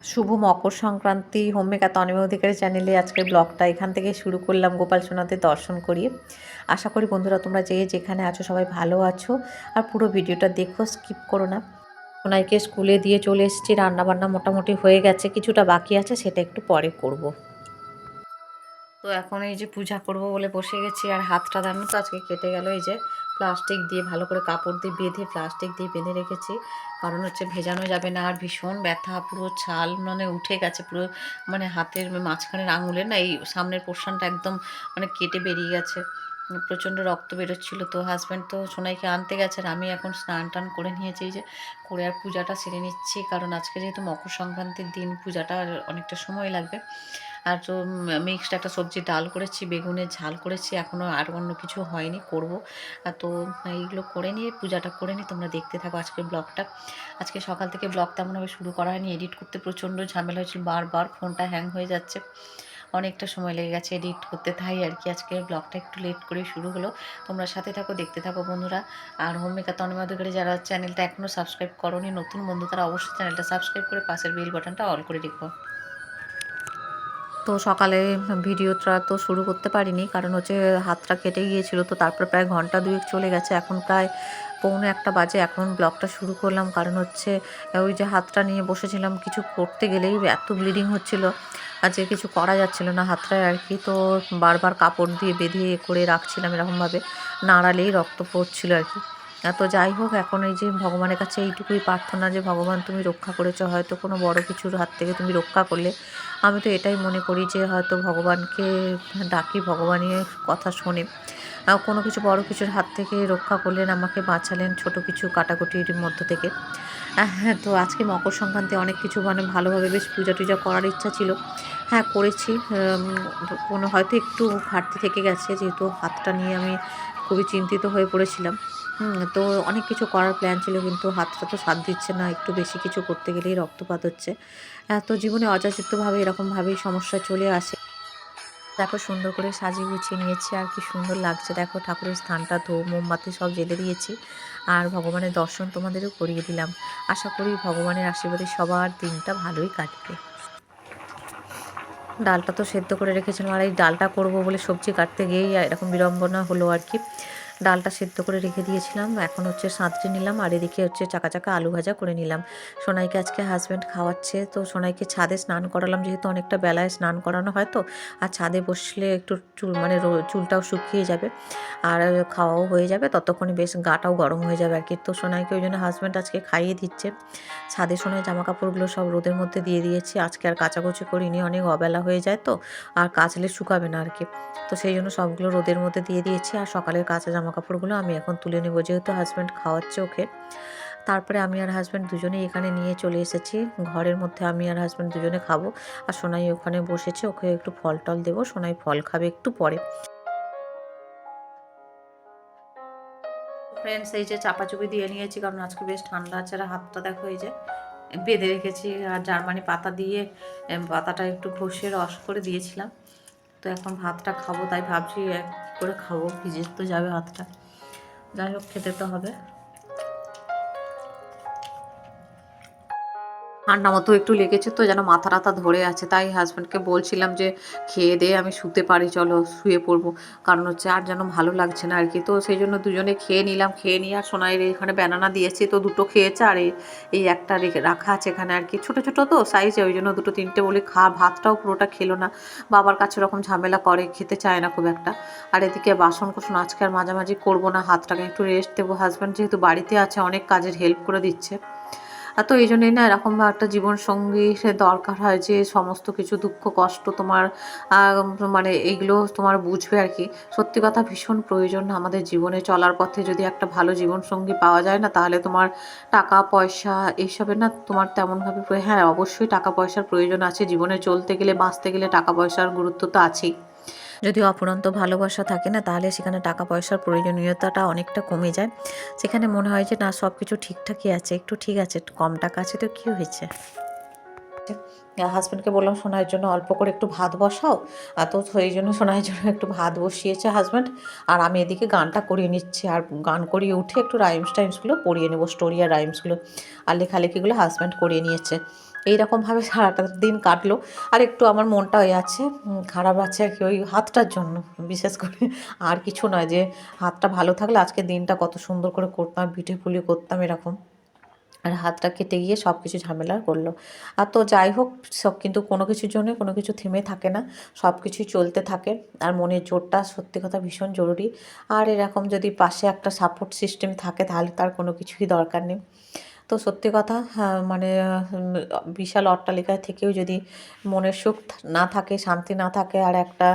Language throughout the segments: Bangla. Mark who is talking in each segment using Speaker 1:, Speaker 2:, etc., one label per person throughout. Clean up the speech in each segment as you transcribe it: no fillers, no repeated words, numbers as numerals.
Speaker 1: শুভ মকর সংক্রান্তি হোমমেকার তনিমা অধিকারী চ্যানেলে আজকের ব্লগটা এখান থেকে শুরু করলাম গোপাল সোনাদের দর্শন করিয়ে। আশা করি বন্ধুরা তোমরা যে যেখানে আছো সবাই ভালো আছো, আর পুরো ভিডিওটা দেখো, স্কিপ করো না। সোনাইকে স্কুলে দিয়ে চলে এসেছি, রান্নাবান্না মোটামুটি হয়ে গেছে, কিছুটা বাকি আছে সেটা একটু পরে করব। তো এখন এই যে পূজা করব বলে বসে গেছি, আর হাতটা জানো তো আজকে কেটে গেল। এই যে প্লাস্টিক দিয়ে ভালো করে কাপড় দিয়ে বেঁধে প্লাস্টিক দিয়ে বেঁধে রেখেছি, কারণ হচ্ছে ভেজানো যাবে না। আর ভীষণ ব্যথা, পুরো ছাল মানে উঠে গেছে পুরো, মানে হাতের মাঝখানের আঙুলের না এই সামনের পোর্শনটা একদম মানে কেটে বেরিয়ে গেছে, প্রচণ্ড রক্ত বেরোচ্ছিলো। তো হাজব্যান্ড তো সোনাইকে আনতে গেছে, আর আমি এখন স্নান টান করে নিয়েছি, এই যে করে আর পূজাটা সেরে নিচ্ছি, কারণ আজকে যেহেতু মকর সংক্রান্তির দিন পূজাটা অনেকটা সময় লাগবে। আর তো মিক্সড একটা সবজি ডাল করেছি, বেগুনের ঝাল করেছি, এখনও আর অন্য কিছু হয়নি, করব। তো এইগুলো করে নিয়ে পূজাটা করে নিই, তোমরা দেখতে থাকো আজকের ব্লগটা। আজকে সকাল থেকে ব্লগ তেমনভাবে শুরু করা হয়নি, এডিট করতে প্রচণ্ড ঝামেলা হয়েছিল, বারবার ফোনটা হ্যাং হয়ে যাচ্ছে, অনেকটা সময় লেগে গেছে এডিট করতে, তাই আর কি আজকে ব্লগটা একটু লেট করে শুরু হলো। তোমরা সাথে থাকো, দেখতে থাকো বন্ধুরা। আর হোমমেকার তনিমা অধিকারী যারা চ্যানেলটা এখনও সাবস্ক্রাইব করোনি, নতুন বন্ধু তারা অবশ্যই চ্যানেলটা সাবস্ক্রাইব করে পাশের বেল বাটনটা অল করে রেখো। তো সকালে ভিডিওটা তো শুরু করতে পারিনি, কারণ হচ্ছে হাতটা কেটে গিয়েছিল, তো তারপর প্রায় ঘন্টা দুয়েক চলে গেছে, এখন প্রায় পৌনে একটা বাজে, এখন ব্লগটা শুরু করলাম। কারণ হচ্ছে ওই যে হাতটা নিয়ে বসেছিলাম, কিছু করতে গেলেই এত ব্লিডিং হচ্ছিল, আর যে কিছু করা যাচ্ছিল না হাতটায় আর কি। তো বারবার কাপড় দিয়ে বেঁধে করে রাখছিলাম, এরকমভাবে নাড়ালেই রক্ত পড়ছিল আর কি। তো যাই হোক, এখন এই যে ভগবানের কাছে এইটুকুই প্রার্থনা যে ভগবান তুমি রক্ষা করেছো, হয়তো কোনো বড় কিছুর হাত থেকে তুমি রক্ষা করলে। আমি তো এটাই মনে করি যে হয়তো ভগবানকে ডাকি, ভগবানের কথা শোনে, কোনো কিছু বড় কিছুর হাত থেকে রক্ষা করলেন, আমাকে বাঁচালেন ছোট কিছু কাটাকুটির মধ্য থেকে। হ্যাঁ, তো আজকে মকর সংক্রান্তি অনেক কিছু মানে ভালোভাবে বেশ পূজা টুজা করার ইচ্ছা ছিল। হ্যাঁ, করেছি। কোনো হয়তো একটু ঘাটতি থেকে গেছে, যেহেতু হাতটা নিয়ে আমি খুবই চিন্তিত হয়ে পড়েছিলাম। তো অনেক কিছু করার প্ল্যান ছিল, কিন্তু হাতটা তো সাথ দিচ্ছে না, একটু বেশি কিছু করতে গেলেই রক্তপাত হচ্ছে। তো জীবনে অযাচিতভাবে এরকমভাবেই সমস্যা চলে আসে। দেখো সুন্দর করে সাজিয়ে গুছিয়ে নিয়েছি, আর কি সুন্দর লাগছে দেখো, ঠাকুরের স্থানটা ধূপ মোমবাতি সব জ্বেলে দিয়েছি, আর ভগবানের দর্শন তোমাদেরও করিয়ে দিলাম। আশা করি ভগবানের আশীর্বাদে সবার দিনটা ভালোই কাটবে। ডালটা তো সেদ্ধ করে রেখেছিলাম, আর এই ডালটা করব বলে সবজি কাটতে গিয়েই এরকম বিড়ম্বনা হলো আর কি। ডালটা সেদ্ধ করে রেখে দিয়েছিলাম, এখন হচ্ছে সাঁতরে নিলাম, আর এদিকে হচ্ছে চাকা চাকা আলু ভাজা করে নিলাম। সোনাইকে আজকে হাজব্যান্ড খাওয়াচ্ছে, তো সোনাইকে ছাদে স্নান করালাম, যেহেতু অনেকটা বেলায় স্নান করানো হয় তো, আর ছাদে বসলে একটু চুল মানে চুলটাও শুকিয়ে যাবে, আর খাওয়াও হয়ে যাবে, ততক্ষণে বেশ গাটাও গরম হয়ে যাবে আর কি। তো সোনাইকে ওই জন্য হাজব্যান্ড আজকে খাইয়ে দিচ্ছে। ছাদে সোনাই জামা কাপড়গুলো সব রোদের মধ্যে দিয়ে দিয়েছি, আজকে আর কাচাকুচি করিনি, অনেক অবেলা হয়ে যায় তো, আর কাচলে শুকাবে না আর কি। তো সেই জন্য সবগুলো রোদের মধ্যে দিয়ে দিয়েছি, আর সকালের কাঁচা জামা কাপড়গুলো আমি এখন তুলে নেব, যেহেতু হাজব্যান্ড খাওয়াচ্ছে ওকে। তারপরে আমি আর হাজব্যান্ড দুজনেই এখানে নিয়ে চলে এসেছি ঘরের মধ্যে, আমি আর হাজব্যান্ড দুজনে খাবো, আর সোনাই ওখানে বসেছে, ওকে একটু ফল টল দেবো, সোনাই ফল খাবে একটু পরে। ফ্রেন্ডস, এই যে চাপাচুপি দিয়ে নিয়েছি, কারণ আজকে বেশ ঠান্ডা আছে, আর হাতটা দেখো এই যে বেঁধে রেখেছি, আর জার্মানি পাতা দিয়ে পাতাটা একটু ঘষে রস করে দিয়েছিলাম। তো এখন ভাতটা খাবো, তাই ভাবছি এক করে খাবো, ভিজে তো যাবে ভাতটা, যাই হোক খেতে তো হবে। ঠান্ডা মতো একটু লেগেছে তো, যেন মাথা টাথা ধরে আছে, তাই হাজব্যান্ডকে বলছিলাম যে খেয়ে দিয়ে আমি শুতে পারি, চলো শুয়ে পড়বো, কারণ হচ্ছে আর যেন ভালো লাগছে না আর কি। তো সেই জন্য দুজনে খেয়ে নিলাম, খেয়ে নিয়ে আর সোনাইয়ের এখানে ব্যানানা দিয়েছি, তো দুটো খেয়েছে, আর এই একটা রাখা আছে এখানে আর কি, ছোটো ছোটো তো সাইজে, ওই জন্য দুটো তিনটে বলে ভাতটাও পুরোটা খেলো না, বাবার কাছে ওরকম ঝামেলা করে, খেতে চায় না খুব একটা। আর এদিকে বাসন কোসন আজকে আর মাঝামাঝি করবো না, হাতটাকে একটু রেস্ট দেবো, হাজব্যান্ড যেহেতু বাড়িতে আছে অনেক কাজের হেল্প করে দিচ্ছে। তো এই জন্যই না এরকম একটা জীবনসঙ্গী সে দরকার হয়, যে সমস্ত কিছু দুঃখ কষ্ট তোমার মানে এইগুলো তোমার বুঝবে আর কি। সত্যি কথা ভীষণ প্রয়োজন আমাদের জীবনে চলার পথে, যদি একটা ভালো জীবনসঙ্গী পাওয়া যায় না, তাহলে তোমার টাকা পয়সা এইসবের না তোমার তেমনভাবে হ্যাঁ অবশ্যই টাকা পয়সার প্রয়োজন আছে, জীবনে চলতে গেলে বাঁচতে গেলে টাকা পয়সার গুরুত্ব তো আছেই। যদি অফুরন্ত ভালোবাসা থাকে না, তাহলে সেখানে টাকা পয়সার প্রয়োজনীয়তাটা অনেকটা কমে যায়, সেখানে মনে হয় যে না সব কিছু ঠিকঠাকই আছে, একটু ঠিক আছে, একটু কম টাকা আছে তো কী হয়েছে। হাজব্যান্ডকে বললাম সোনাইয়ের জন্য অল্প করে একটু ভাত বসাও, তো সেই জন্য সোনাইয়ের জন্য একটু ভাত বসিয়েছে হাজব্যান্ড, আর আমি এদিকে গানটা করিয়ে নিচ্ছি। আর গান করিয়ে উঠে একটু টাইমসগুলো পড়িয়ে নেবো, স্টোরি আর রাইমসগুলো আর লেখালেখিগুলো হাজব্যান্ড করিয়ে নিয়েছে। এইরকমভাবে সারাটা দিন কাটলো। আর একটু আমার মনটা ওই আছে খারাপ আছে আর কি, ওই হাতটার জন্য বিশেষ করে, আর কিছু নয়, যে হাতটা ভালো থাকলে আজকে দিনটা কত সুন্দর করে করতাম, পিঠে পুলি করতাম এরকম। আর হাতটা কেটে গিয়ে সব কিছু ঝামেলা করলো। আর তো যাই হোক, সব কিন্তু কোনো কিছুর জন্য কোনো কিছু থেমে থাকে না, সব কিছুই চলতে থাকে। আর মনের জোরটা সত্যি কথা ভীষণ জরুরি। আর এরকম যদি পাশে একটা সাপোর্ট সিস্টেম থাকে তাহলে তার কোনো কিছুই দরকার নেই। তো সত্যি কথা, মানে বিশাল অট্টালিকায় থেকেও যদি মনের সুখ না থাকে, শান্তি না থাকে, আর একটা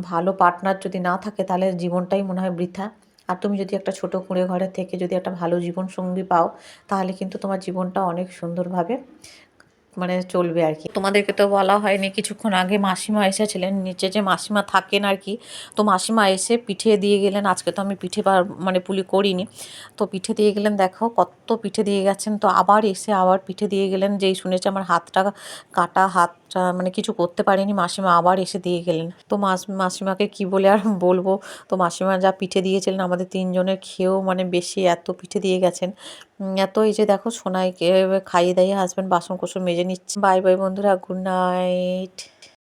Speaker 1: ভালো পার্টনার যদি না থাকে, তাহলে জীবনটাই মনে হয় বৃথা। আর তুমি যদি একটা ছোটো কুঁড়ে ঘরে থেকে যদি একটা ভালো জীবনসঙ্গী পাও, তাহলে কিন্তু তোমার জীবনটা অনেক সুন্দরভাবে মানে চলবে আর কি। তোমাদেরকে তো বলা হয়নি, কিছুক্ষণ আগে মাসিমা এসেছিলেন, নিচে যে মাসিমা থাকেন আর কি, তো মাসিমা এসে পিঠে দিয়ে গেলেন। আজকে তো আমি পিঠে মানে পুলি করিনি, তো পিঠে দিয়ে গেলেন, দেখো কত পিঠে দিয়ে গেছেন। তো আবার এসে আবার পিঠে দিয়ে গেলেন, যেই শুনেছে আমার হাতটা কাটা, হাতটা মানে কিছু করতে পারিনি, মাসিমা আবার এসে দিয়ে গেলেন। তো মাসিমাকে কি বলে আর বলবো। তো মাসিমা যা পিঠে দিয়েছিলেন আমাদের তিনজনের খেয়েও মানে বেশি, এত পিঠে দিয়ে গেছেন। এত এই যে দেখো সোনাইকে খাইয়ে দাইয়ে হাজব্যান্ড বাসন কোসন মেজে নিচ্ছে। বাই বাই বন্ধুরা, গুড নাইট।